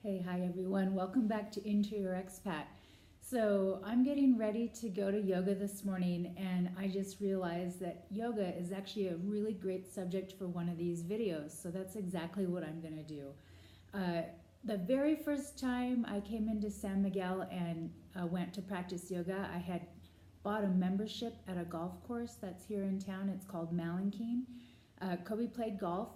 Hey, hi everyone. Welcome back to Interior Expat. So, I'm getting ready to go to yoga this morning, and I just realized that yoga is actually a really great subject for one of these videos. So, that's exactly what I'm going to do. Uh, the very first time I came into San Miguel and went to practice yoga, I had bought a membership at a golf course that's here in town. It's called Malinkeen. Kobe played golf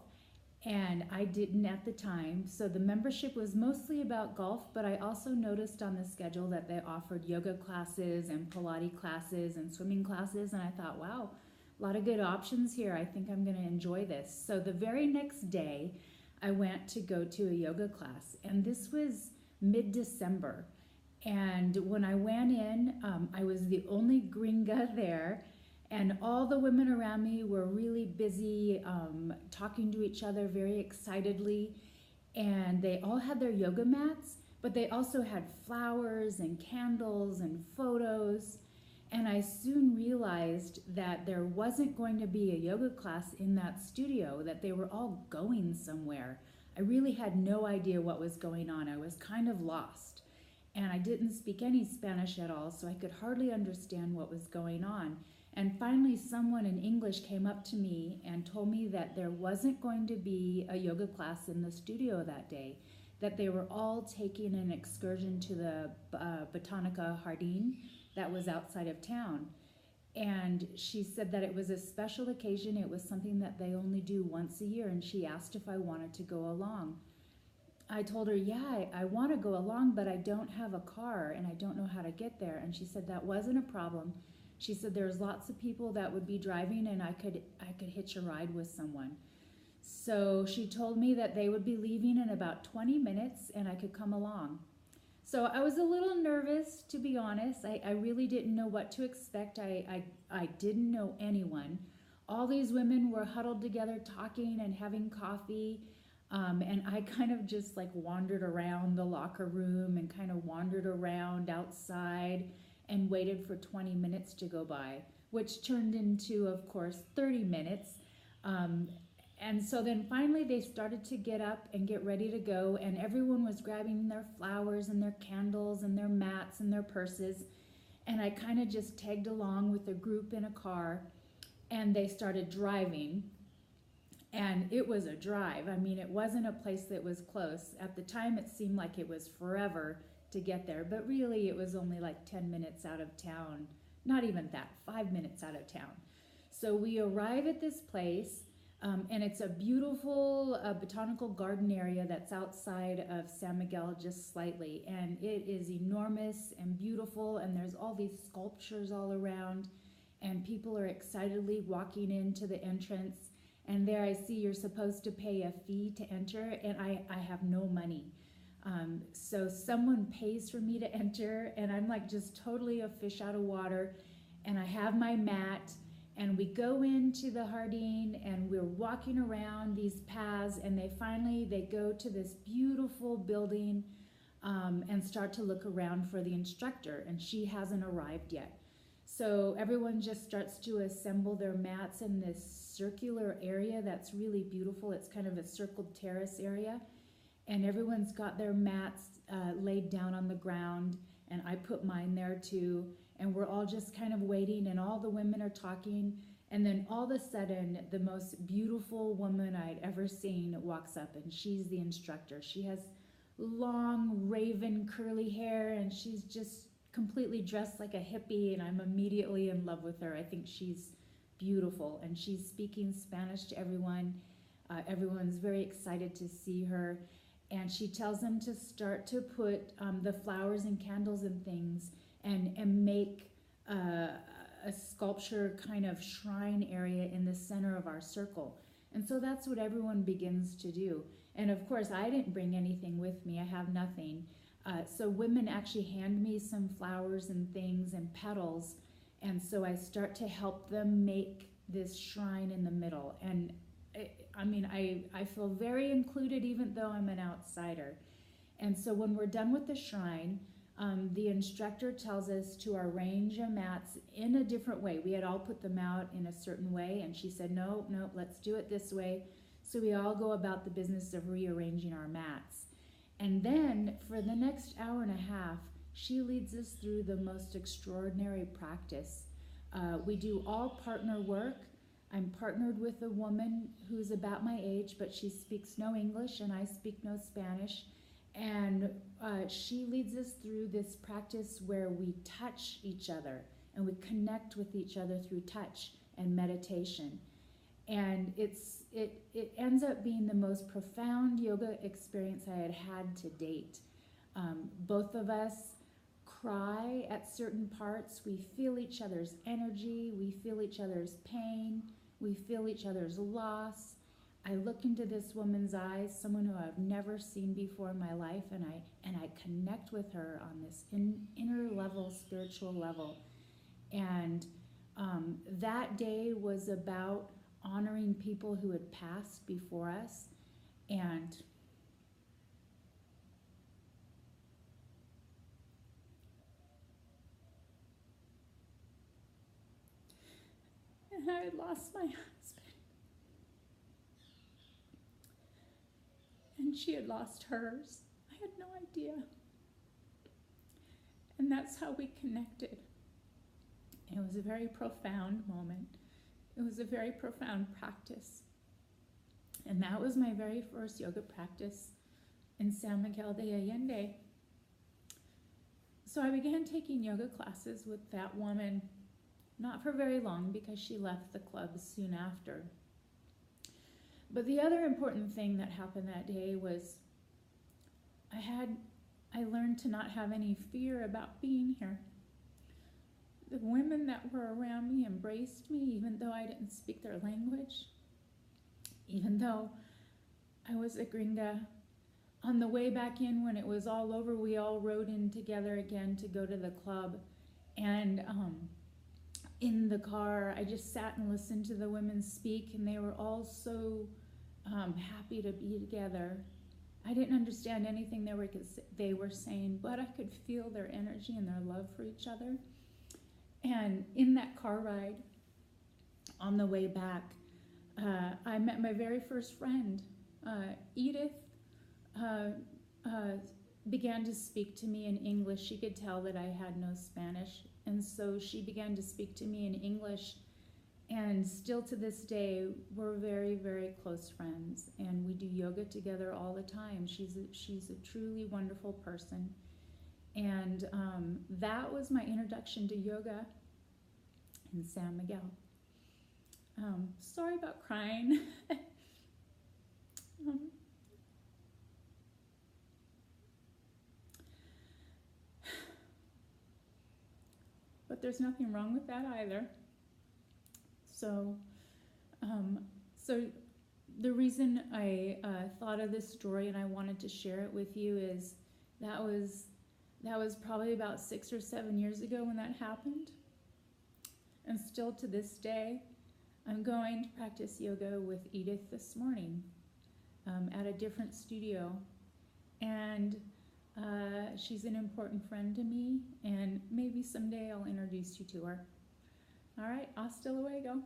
and I didn't at the time. So the membership was mostly about golf, but I also noticed on the schedule that they offered yoga classes and Pilates classes and swimming classes, and I thought, wow, a lot of good options here. I think I'm going to enjoy this. So the very next day, I went to go to a yoga class, and this was mid-December. And when I went in, I was the only gringa there, and all the women around me were really busy talking to each other very excitedly. And they all had their yoga mats, but they also had flowers and candles and photos. And I soon realized that there wasn't going to be a yoga class in that studio, that they were all going somewhere. I really had no idea what was going on. I was kind of lost. And I didn't speak any Spanish at all, so I could hardly understand what was going on. And finally, someone in English came up to me and told me that there wasn't going to be a yoga class in the studio that day, that they were all taking an excursion to the Botanica Jardin that was outside of town. And she said that it was a special occasion. It was something that they only do once a year, and she asked if I wanted to go along. I told her, yeah, I want to go along, but I don't have a car and I don't know how to get there. And she said that wasn't a problem. She said there's lots of people that would be driving, and I could hitch a ride with someone. So she told me that they would be leaving in about 20 minutes and I could come along. So I was a little nervous, to be honest. I really didn't know what to expect. I didn't know anyone. All these women were huddled together talking and having coffee. And I kind of just like wandered around the locker room and kind of wandered around outside and waited for 20 minutes to go by, which turned into, of course, 30 minutes. And so then finally they started to get up and get ready to go, and everyone was grabbing their flowers and their candles and their mats and their purses. And I kind of just tagged along with the group in a car, and they started driving. And it was a drive. I mean, it wasn't a place that was close. At the time, it seemed like it was forever to get there, but really it was only like 10 minutes out of town. Not even that, 5 minutes out of town. So we arrive at this place, and it's a beautiful botanical garden area that's outside of San Miguel just slightly. And it is enormous and beautiful, and there's all these sculptures all around, and people are excitedly walking into the entrance. And there I see you're supposed to pay a fee to enter, and I have no money. So someone pays for me to enter, and I'm like just totally a fish out of water. And I have my mat, and we go into the Jardin, and we're walking around these paths, and they go to this beautiful building and start to look around for the instructor, and she hasn't arrived yet. So everyone just starts to assemble their mats in this circular area that's really beautiful. It's kind of a circled terrace area. And everyone's got their mats laid down on the ground. And I put mine there too. And we're all just kind of waiting, and all the women are talking. And then all of a sudden, the most beautiful woman I'd ever seen walks up, and she's the instructor. She has long, raven, curly hair, and she's just completely dressed like a hippie, and I'm immediately in love with her. I think she's beautiful, and she's speaking Spanish to everyone. Everyone's very excited to see her, and she tells them to start to put the flowers and candles and things and make a sculpture kind of shrine area in the center of our circle. And so that's what everyone begins to do. And of course, I didn't bring anything with me. I have nothing. So women actually hand me some flowers and things and petals, and so I start to help them make this shrine in the middle. And I feel very included, even though I'm an outsider. And so when we're done with the shrine, the instructor tells us to arrange our mats in a different way. We had all put them out in a certain way, and she said, no, let's do it this way. So we all go about the business of rearranging our mats. And then for the next hour and a half, she leads us through the most extraordinary practice. We do all partner work. I'm partnered with a woman who's about my age, but she speaks no English and I speak no Spanish. And she leads us through this practice where we touch each other and we connect with each other through touch and meditation. And it ends up being the most profound yoga experience I had had to date. Both of us cry at certain parts. We feel each other's energy. We feel each other's pain. We feel each other's loss. I look into this woman's eyes, someone who I've never seen before in my life, and I connect with her on this inner level, spiritual level. And that day was about honoring people who had passed before us, and I had lost my husband, and she had lost hers. I had no idea. And that's how we connected. It was a very profound moment. It was a very profound practice. And that was my very first yoga practice in San Miguel de Allende. So I began taking yoga classes with that woman, not for very long because she left the club soon after. But the other important thing that happened that day was I learned to not have any fear about being here. The women that were around me embraced me, even though I didn't speak their language, even though I was a gringa. On the way back in, when it was all over, we all rode in together again to go to the club. And in the car, I just sat and listened to the women speak, and they were all so happy to be together. I didn't understand anything they were saying, but I could feel their energy and their love for each other. And in that car ride, on the way back, I met my very first friend. Edith began to speak to me in English. She could tell that I had no Spanish, and so she began to speak to me in English. And still to this day, we're very, very close friends, and we do yoga together all the time. She's a truly wonderful person. And that was my introduction to yoga in San Miguel. Sorry about crying. But there's nothing wrong with that either. So the reason I thought of this story and I wanted to share it with you is that was probably about 6 or 7 years ago when that happened. And still to this day, I'm going to practice yoga with Edith this morning at a different studio. And she's an important friend to me, and maybe someday I'll introduce you to her. All right, hasta luego.